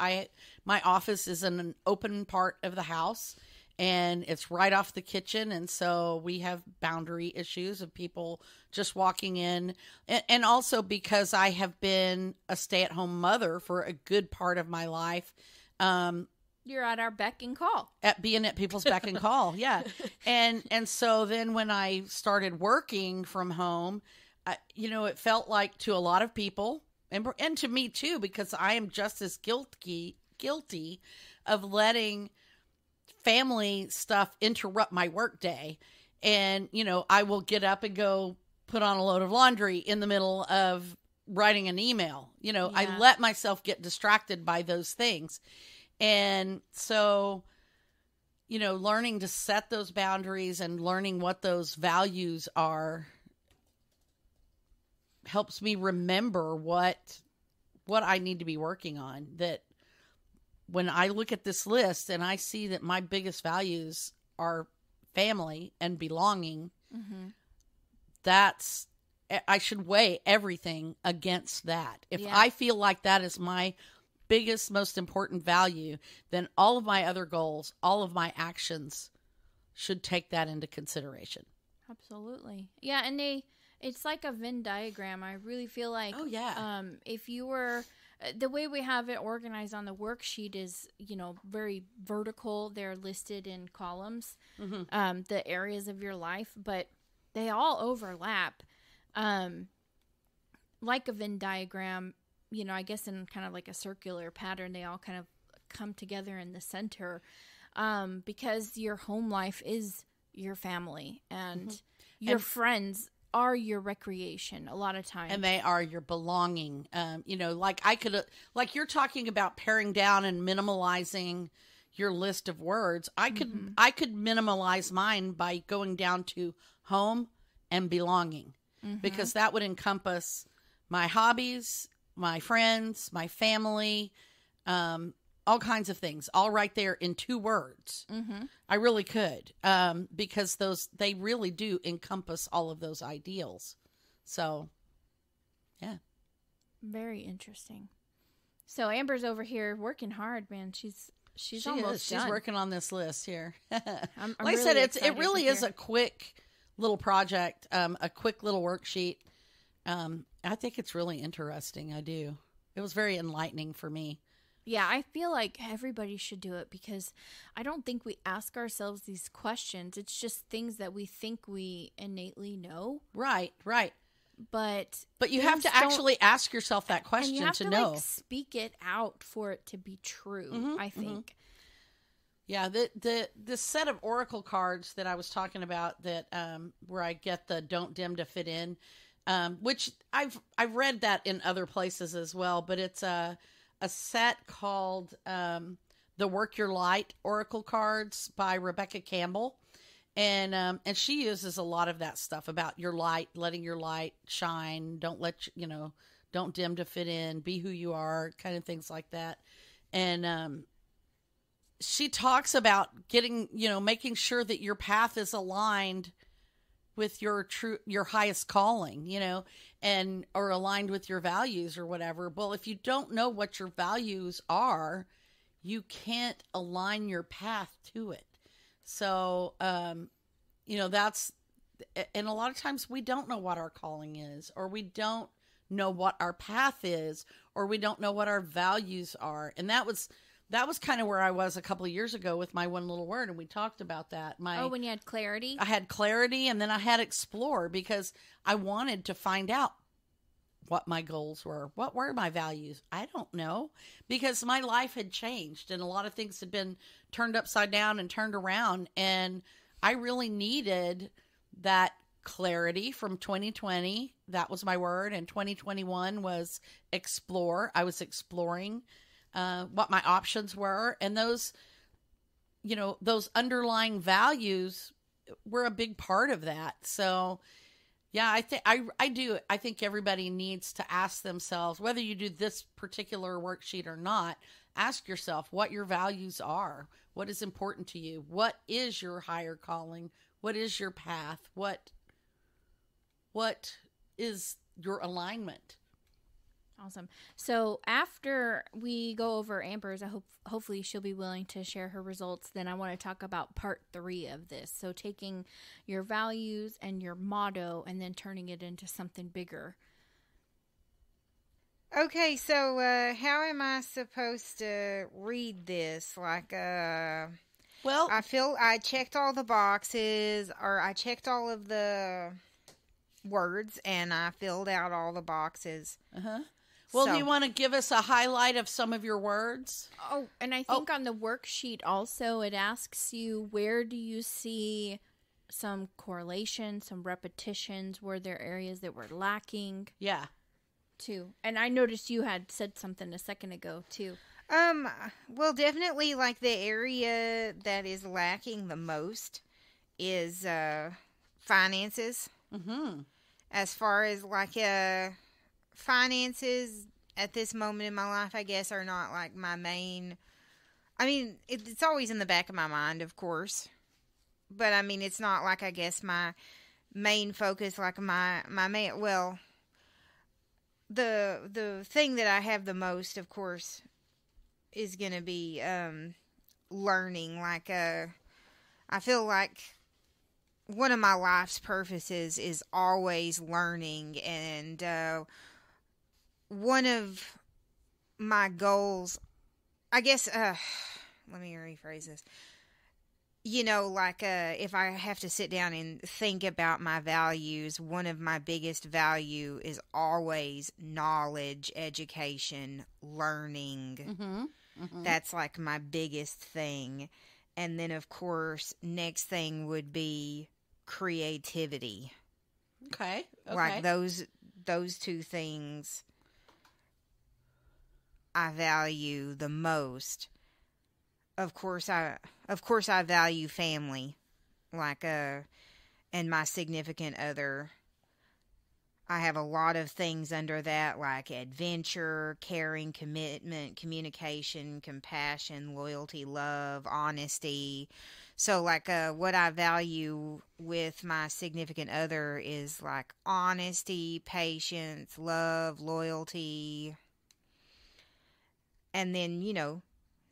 S2: My office is in an open part of the house and it's right off the kitchen. And so we have boundary issues of people just walking in. And also because I have been a stay-at-home mother for a good part of my life.
S1: You're at our beck and call.
S2: At people's beck and call. Yeah. And so then when I started working from home, it felt like to a lot of people and to me too, because I am just as guilty of letting family stuff interrupt my work day. And, I will get up and go put on a load of laundry in the middle of writing an email. I let myself get distracted by those things. And so, learning to set those boundaries and learning what those values are helps me remember what I need to be working on. That when I look at this list and I see that my biggest values are family and belonging, I should weigh everything against that. If I feel like that is my biggest, most important value, then all of my other goals, all of my actions should take that into consideration.
S1: Absolutely. Yeah, and it's like a Venn diagram. I really feel like, if you were, the way we have it organized on the worksheet is, very vertical. They're listed in columns, the areas of your life, but they all overlap. Like a Venn diagram, I guess in kind of like a circular pattern, they all kind of come together in the center, because your home life is your family and your friends are your recreation a lot of times.
S2: And they are your belonging. Like you're talking about paring down and minimalizing your list of words. I could minimalize mine by going down to home and belonging, because that would encompass my hobbies, my friends, my family, all kinds of things, all right there in 2 words. I really could, because they really do encompass all of those ideals. So, yeah.
S1: Very interesting. So Amber's over here working hard, man. She's
S2: She
S1: almost
S2: is. She's
S1: done.
S2: working on this list here.
S1: I'm
S2: Like I said,
S1: really
S2: it
S1: excited
S2: really
S1: to
S2: is
S1: hear.
S2: a quick little project, a quick little worksheet. I think it's really interesting. I do. It was very enlightening for me.
S1: Yeah, I feel like everybody should do it because I don't think we ask ourselves these questions. It's just things that we think we innately know,
S2: Right, right.
S1: but
S2: But you have
S1: things
S2: to
S1: don't-
S2: actually ask yourself that
S1: and
S2: question
S1: you have
S2: to
S1: to
S2: know.
S1: like speak it out for it to be true.
S2: Mhm,
S1: I think.
S2: Yeah, the set of oracle cards that I was talking about that where I get the don't dim to fit in, which I've read that in other places as well, but it's a set called the Work Your Light Oracle cards by Rebecca Campbell. And she uses a lot of that stuff about your light, letting your light shine, don't don't dim to fit in, be who you are, kind of things like that. And she talks about making sure that your path is aligned with your highest calling, and or aligned with your values or whatever. Well, if you don't know what your values are, you can't align your path to it. So, that's, and a lot of times we don't know what our calling is, or we don't know what our path is, or we don't know what our values are. And that was kind of where I was a couple of years ago with my one little word. And we talked about that.
S1: When you had clarity?
S2: I had clarity, and then I had explore, because I wanted to find out what my goals were. What were my values? I don't know, because my life had changed and a lot of things had been turned upside down and turned around. And I really needed that clarity from 2020. That was my word. And 2021 was explore. I was exploring what my options were. And those underlying values were a big part of that. So yeah, I think everybody needs to ask themselves, whether you do this particular worksheet or not, ask yourself what your values are. What is important to you? What is your higher calling? What is your path? What is your alignment?
S1: Awesome. So after we go over Amber's, hopefully she'll be willing to share her results. Then I want to talk about part 3 of this. So taking your values and your motto and then turning it into something bigger.
S3: Okay, so how am I supposed to read this?
S2: Well,
S3: I checked all the boxes, or I checked all of the words, and I filled out all the boxes.
S2: Well,
S3: So-
S2: do you want to give us a highlight of some of your words?
S1: Oh, and I think on the worksheet also it asks you, where do you see some correlation, some repetitions? Were there areas that were lacking
S2: Yeah.
S1: too? And I noticed you had said something a second ago too.
S3: Well, definitely, like, the area that is lacking the most is finances.
S2: Mm-hmm.
S3: As far as, finances at this moment in my life, I guess, are not, like, my main... I mean, it's always in the back of my mind, of course. But, I mean, it's not, like, I guess, my main focus, like, my main... Well, the thing that I have the most, of course, is going to be learning. I feel like one of my life's purposes is always learning, and one of my goals, I guess, let me rephrase this. If I have to sit down and think about my values, one of my biggest value is always knowledge, education, learning.
S2: Mm-hmm. Mm-hmm.
S3: That's like my biggest thing. And then, of course, next thing would be creativity.
S2: Okay.
S3: Like those two things I value the most. Of course I value family, and my significant other. I have a lot of things under that, like adventure, caring, commitment, communication, compassion, loyalty, love, honesty. So, what I value with my significant other is, honesty, patience, love, loyalty. And then,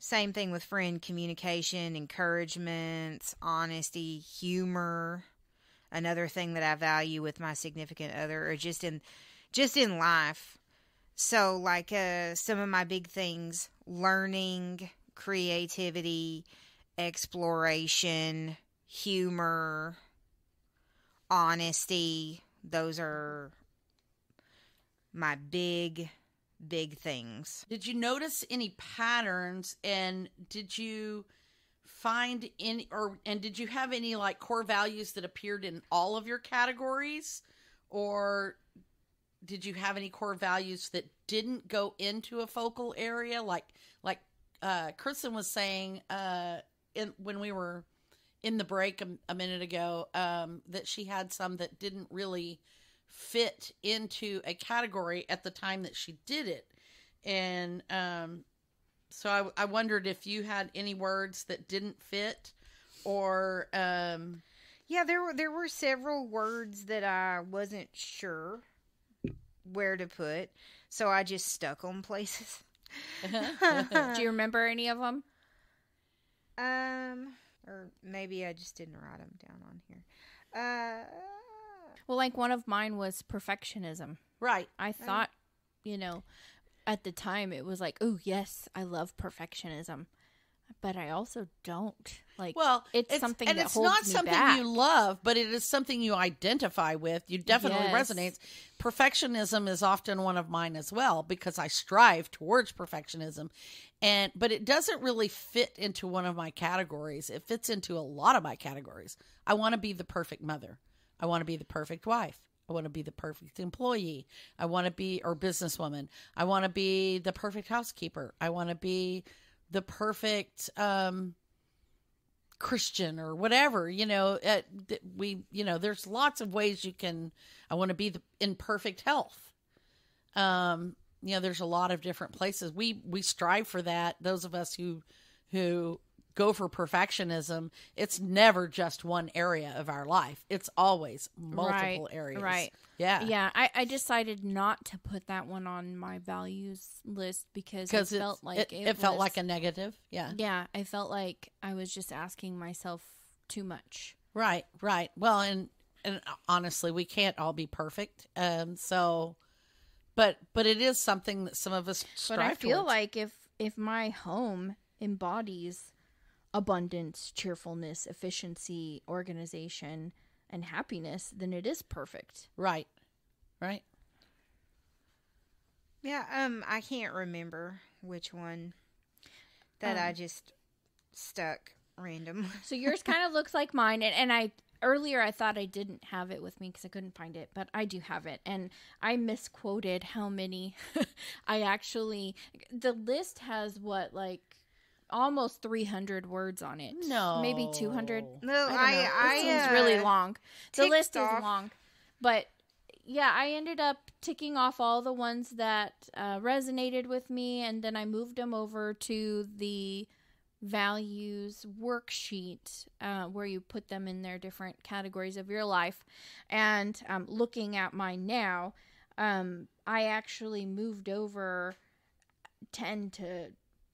S3: Same thing with friend communication, encouragements, honesty, humor. Another thing that I value with my significant other, or just in life. So, like some of my big things: learning, creativity, exploration, humor, honesty. Those are my big things.
S2: Did you notice any patterns, and did you find any, and did you have any like core values that appeared in all of your categories, or did you have any core values that didn't go into a focal area, like Kristen was saying when we were in the break a minute ago, that she had some that didn't really fit into a category at the time that she did it. And so I wondered if you had any words that didn't fit, or
S3: yeah, there were several words that I wasn't sure where to put, so I just stuck them places.
S1: Do you remember any of them?
S3: Or maybe I just didn't write them down on here.
S1: Well, like one of mine was perfectionism.
S2: right.
S1: I thought, at the time it was like, oh, yes, I love perfectionism. But I also don't. Like,
S2: Well,
S1: it's something
S2: and
S1: that
S2: it's
S1: holds
S2: not
S1: me
S2: something
S1: back.
S2: you love, but it is something you identify with. You definitely
S1: Yes.
S2: resonates. Perfectionism is often one of mine as well, because I strive towards perfectionism, but it doesn't really fit into one of my categories. It fits into a lot of my categories. I want to be the perfect mother. I want to be the perfect wife. I want to be the perfect employee. I want to be, or businesswoman. I want to be the perfect housekeeper. I want to be the perfect Christian, or whatever, there's lots of ways I want to be in perfect health. There's a lot of different places. We strive for that. Those of us who go for perfectionism, it's never just one area of our life. It's always multiple areas.
S1: Right.
S2: Yeah.
S1: Yeah. I decided not to put that one on my values list because it felt like
S2: it felt like a negative. Yeah.
S1: Yeah. I felt like I was just asking myself too much.
S2: Right. Well, and honestly, we can't all be perfect. But it is something that some of us strive
S1: But I feel
S2: towards.
S1: like if my home embodies abundance, cheerfulness, efficiency, organization, and happiness, then it is perfect.
S2: Right.
S3: Yeah, I can't remember which one that I just stuck random.
S1: So yours kind of looks like mine, and I earlier I thought I didn't have it with me because I couldn't find it, but I do have it, and I misquoted how many I actually. The list has almost 300 words on it.
S2: No.
S1: Maybe 200.
S3: No,
S1: It seems really long. The list is
S3: off-
S1: long, but yeah, I ended up ticking off all the ones that resonated with me, and then I moved them over to the values worksheet where you put them in their different categories of your life. And looking at mine now, I actually moved over 10 to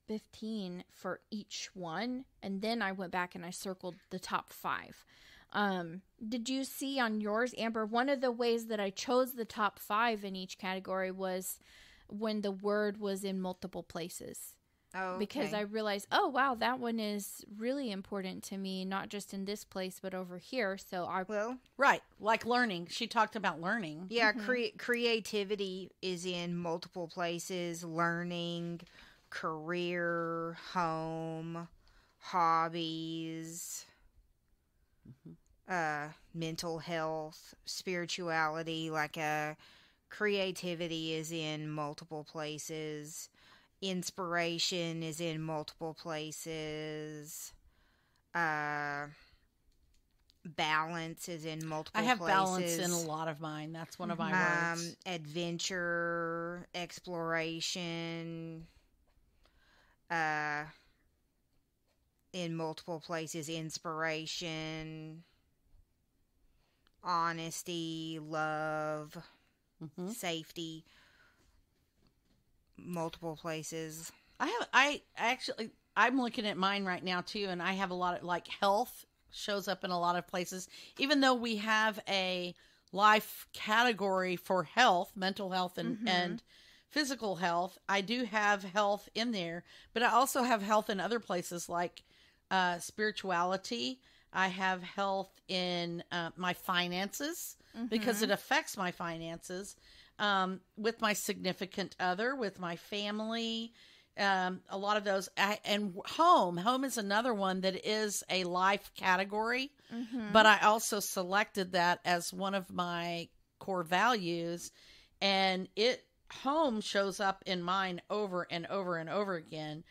S1: 15 for each one, and then I went back and I circled the top 5. Did you see on yours, Amber, one of the ways that I chose the top 5 in each category was when the word was in multiple places?
S3: Oh, okay.
S1: Because I realized, oh wow, that one is really important to me, not just in this place but over here. So
S2: Right. Like learning. She talked about learning.
S3: Yeah, creativity is in multiple places. Learning, career, home, hobbies, mental health, spirituality. Creativity is in multiple places. Inspiration is in multiple places. Balance is in multiple places.
S2: I have balance in a lot of mine. That's one of my words.
S3: Adventure, exploration, in multiple places. Inspiration, honesty, love, safety, multiple places.
S2: I actually, I'm looking at mine right now too, and I have a lot of like health shows up in a lot of places. Even though we have a life category for health, mental health and physical health, I do have health in there, but I also have health in other places like spirituality. I have health in my finances because it affects my finances, with my significant other, with my family. A lot of those, and home is another one that is a life category, but I also selected that as one of my core values, and home shows up in mine over and over and over again,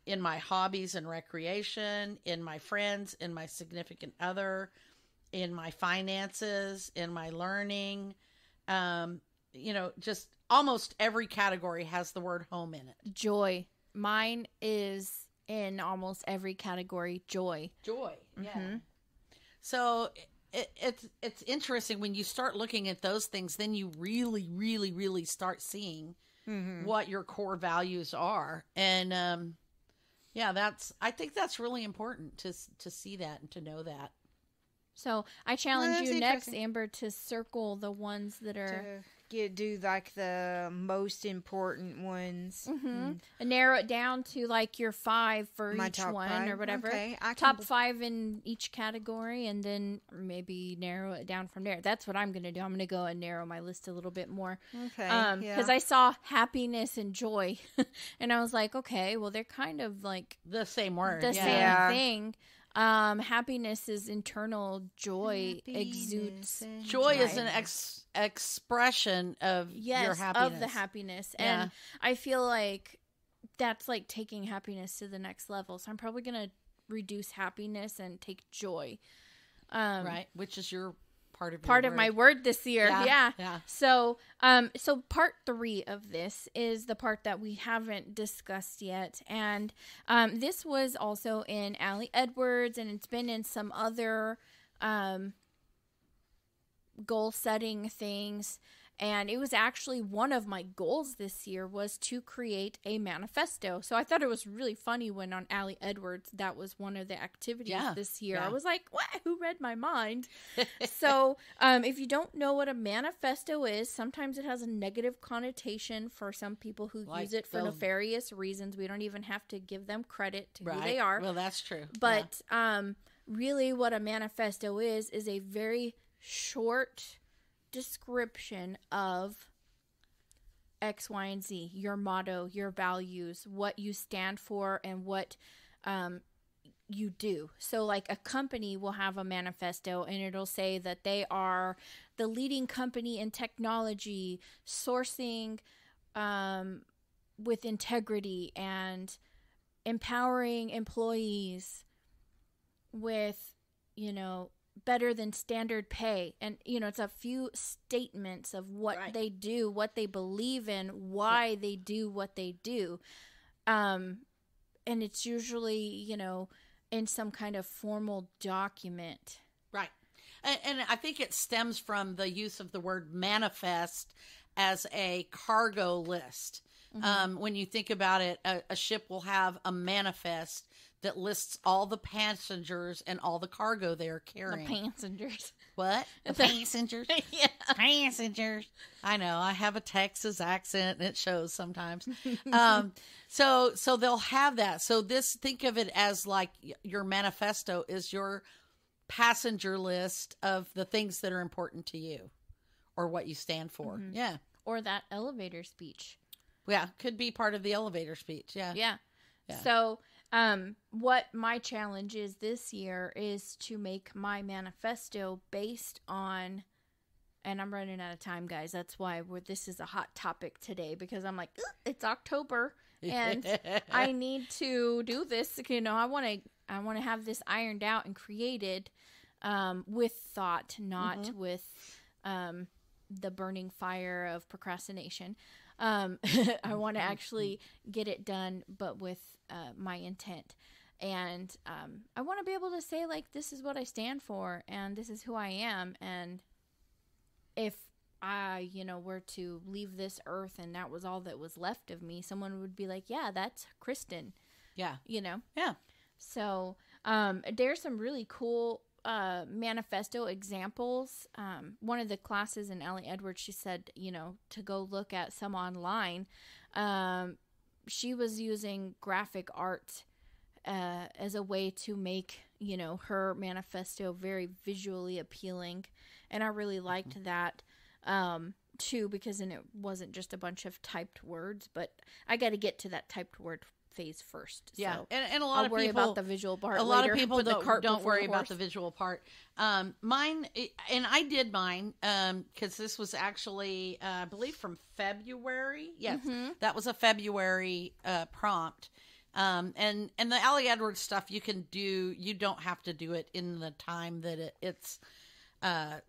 S2: in my hobbies and recreation, in my friends, in my significant other, in my finances, in my learning. Just almost every category has the word home in it.
S1: Joy. Mine is in almost every category. Joy.
S2: Yeah. So it's interesting when you start looking at those things, then you really, really, really start seeing what your core values are. And I think that's really important to see that and to know that.
S1: So I challenge you next, Amber, to circle the ones that are
S3: do like the most important ones,
S1: and narrow it down to like your 5 for each one
S3: 5?
S1: or whatever.
S3: Okay,
S1: top 5 in each category, and then maybe narrow it down from there. That's what I'm going to do. I'm going to go and narrow my list a little bit more.
S3: Okay,
S1: because I saw happiness and joy, and I was like, okay, well, they're kind of like
S2: the same word,
S1: the same thing. Happiness is internal. Joy exudes.
S2: Joy is an expression of your happiness.
S1: Of the happiness. And I feel like that's like taking happiness to the next level. So I'm probably going to reduce happiness and take joy.
S2: Right. Which is your
S1: part of my word this year. Yeah. So part 3 of this is the part that we haven't discussed yet. And this was also in Allie Edwards, and it's been in some other goal setting things. And it was actually one of my goals this year was to create a manifesto. So I thought it was really funny when on Allie Edwards, that was one of the activities this year. I was like, what? Who read my mind? So if you don't know what a manifesto is, sometimes it has a negative connotation for some people who use it for nefarious reasons. We don't even have to give them credit to who they are.
S2: Well, that's true.
S1: But really what a manifesto is a very short description of X, Y, and Z, your motto, your values, what you stand for, and what you do. So like a company will have a manifesto, and it'll say that they are the leading company in technology, sourcing with integrity and empowering employees with, better than standard pay. And, it's a few statements of what they do, what they believe in, why they do what they do. And it's usually, in some kind of formal document.
S2: Right. And I think it stems from the use of the word manifest as a cargo list. When you think about it, a ship will have a manifest that lists all the passengers and all the cargo they're carrying.
S1: The passengers.
S2: What? The passengers?
S1: Yeah.
S2: Passengers. I know. I have a Texas accent and it shows sometimes. So they'll have that. So think of it as like your manifesto is your passenger list of the things that are important to you or what you stand for. Yeah.
S1: Or that elevator speech.
S2: Yeah. Could be part of the elevator speech. Yeah.
S1: Yeah. So, what my challenge is this year is to make my manifesto based on, and I'm running out of time, guys. That's why this is a hot topic today, because I'm like, it's October and I need to do this. I want to have this ironed out and created, with thought, not with, the burning fire of procrastination. I want to actually get it done, but with my intent. And I want to be able to say, like, this is what I stand for, and this is who I am. And if I, were to leave this earth and that was all that was left of me, someone would be like, yeah, that's Kristen.
S2: Yeah.
S1: You know?
S2: Yeah.
S1: So there's some really cool manifesto examples. One of the classes in Allie Edwards, she said, you know, to go look at some online. She was using graphic art as a way to make, you know, her manifesto very visually appealing. And I really liked that too, because then it wasn't just a bunch of typed words, but I got to get to that typed word phase first.
S2: Yeah,
S1: So
S2: and a lot
S1: I'll
S2: of
S1: worry
S2: people
S1: about the visual part.
S2: A lot
S1: later.
S2: of people
S1: Put the cart
S2: don't
S1: before
S2: worry
S1: the
S2: about
S1: horse.
S2: the visual part. Mine, and I did mine because this was actually, I believe, from February. Yes, that was a February prompt. And the Allie Edwards stuff you can do. You don't have to do it in the time that it's.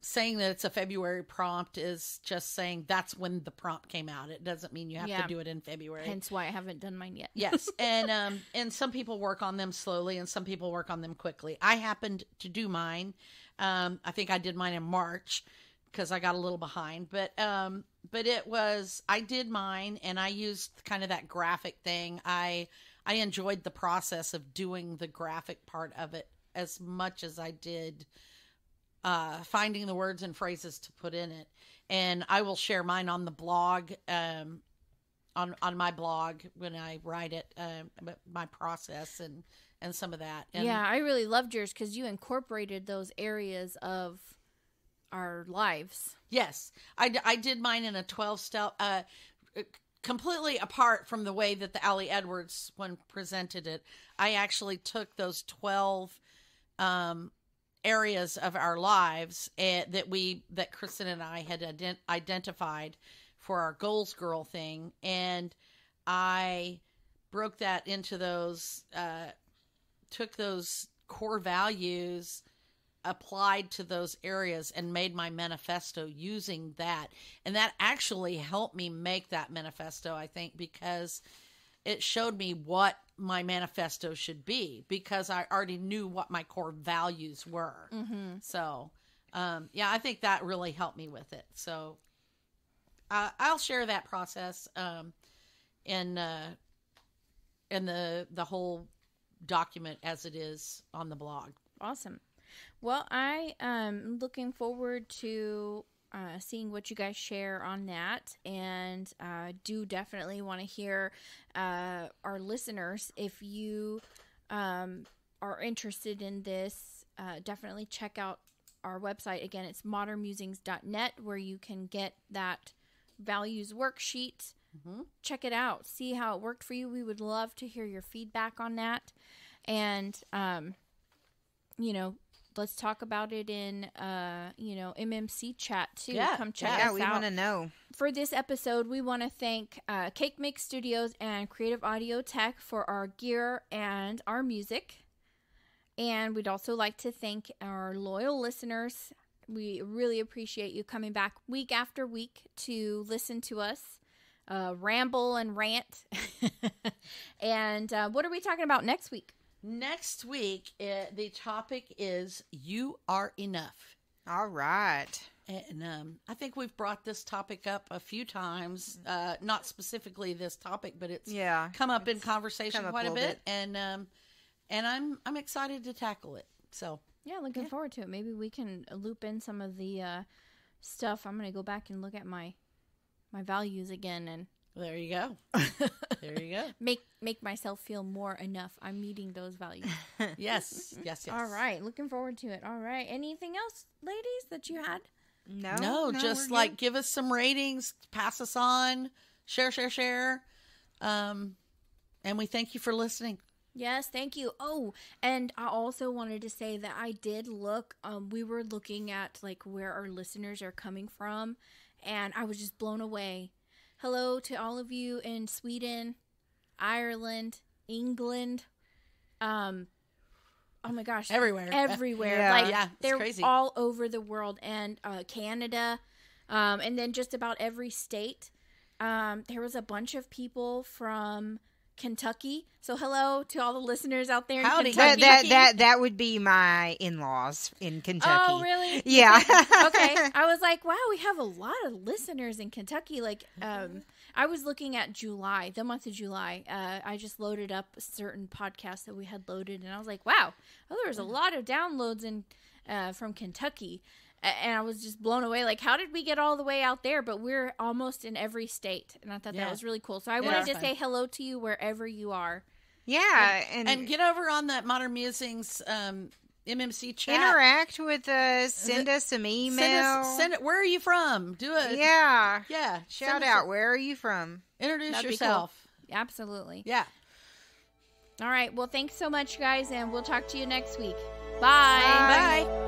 S2: Saying that it's a February prompt is just saying that's when the prompt came out. It doesn't mean you have to do it in February.
S1: Hence why I haven't done mine yet.
S2: Yes, and some people work on them slowly, and some people work on them quickly. I happened to do mine. I think I did mine in March because I got a little behind. But I did mine, and I used kind of that graphic thing. I enjoyed the process of doing the graphic part of it as much as I did. Finding the words and phrases to put in it. And I will share mine on the blog, on my blog when I write it, my process and some of that. And
S1: yeah, I really loved yours because you incorporated those areas of our lives.
S2: Yes, I did mine in a 12-step, completely apart from the way that the Allie Edwards one presented it. I actually took those 12 areas of our lives that Kristen and I had identified for our goals girl thing, and I broke that into those, took those core values, applied to those areas, and made my manifesto using that. And that actually helped me make that manifesto, I think, because it showed me what my manifesto should be, because I already knew what my core values were. Mm-hmm. So, yeah, I think that really helped me with it. So, I'll share that process in the whole document as it is on the blog.
S1: Awesome. Well, I am looking forward to seeing what you guys share on that, and do definitely want to hear our listeners. If you are interested in this, definitely check out our website. Again, it's modernmusings.net, where you can get that values worksheet. Mm-hmm. Check it out. See how it worked for you. We would love to hear your feedback on that. And, let's talk about it in, MMC chat too.
S2: Yeah.
S1: Come check us out.
S3: Yeah, we want to know.
S1: For this episode, we want to thank Cake Mix Studios and Creative Audio Tech for our gear and our music. And we'd also like to thank our loyal listeners. We really appreciate you coming back week after week to listen to us ramble and rant. And what are we talking about next week?
S2: Next week, the topic is You Are Enough.
S3: All right.
S2: And I think we've brought this topic up a few times, not specifically this topic, but it's come up in conversation quite a bit. And I'm excited to tackle it. So
S1: yeah, looking forward to it. Maybe we can loop in some of the stuff. I'm going to go back and look at my values again, and
S2: there you go. There you go.
S1: Make myself feel more enough. I'm meeting those values.
S2: Yes.
S1: All right. Looking forward to it. All right. Anything else, ladies, that you had?
S2: No, just like give us some ratings, pass us on, share. And we thank you for listening.
S1: Yes, thank you. Oh, and I also wanted to say that I did look, we were looking at like where our listeners are coming from, and I was just blown away. Hello to all of you in Sweden, Ireland, England, oh my gosh.
S2: Everywhere.
S1: Yeah. They're
S2: crazy.
S1: all over the world, and Canada, and then just about every state. There was a bunch of people from Kentucky. So hello to all the listeners out there in
S2: Howdy,
S1: Kentucky.
S3: That would be my in-laws in Kentucky.
S1: Oh, really?
S3: Yeah.
S1: Okay. I was like, wow, we have a lot of listeners in Kentucky. Like, I was looking at July, the month of July. I just loaded up certain podcasts that we had loaded, and I was like, wow, there was a lot of downloads from Kentucky. And I was just blown away. Like, how did we get all the way out there? But we're almost in every state. And I thought that was really cool. So I wanted to say hello to you wherever you are.
S3: Yeah.
S2: And get over on that Modern Musings MMC chat.
S3: Interact with us. Send us some email.
S2: Send it. Where are you from? Do it.
S3: Yeah.
S2: Yeah.
S3: Shout out. Where are you from?
S2: Introduce
S1: That'd
S2: yourself.
S1: Cool. Absolutely.
S2: Yeah.
S1: All right. Well, thanks so much, guys. And we'll talk to you next week. Bye.
S2: Bye.